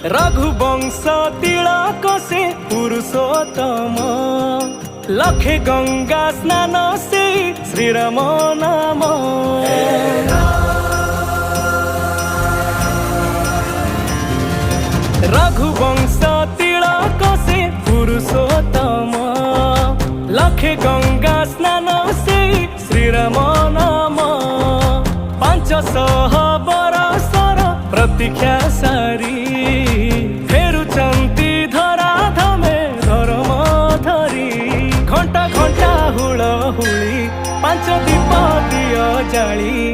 रघुवंश तिलक से पुरुषोत्तम लखे गंगा स्नान से श्रीराम नाम। रघुवंश तिलक से पुरुषोत्तम लखे गंगा स्नान से श्रीराम नाम। 500 बरसर प्रतीक्षा सारी फेरुचंती धरा धमे धर्म धरी। घंटा घंटा हुलहुली 5 दीप दिय जाली।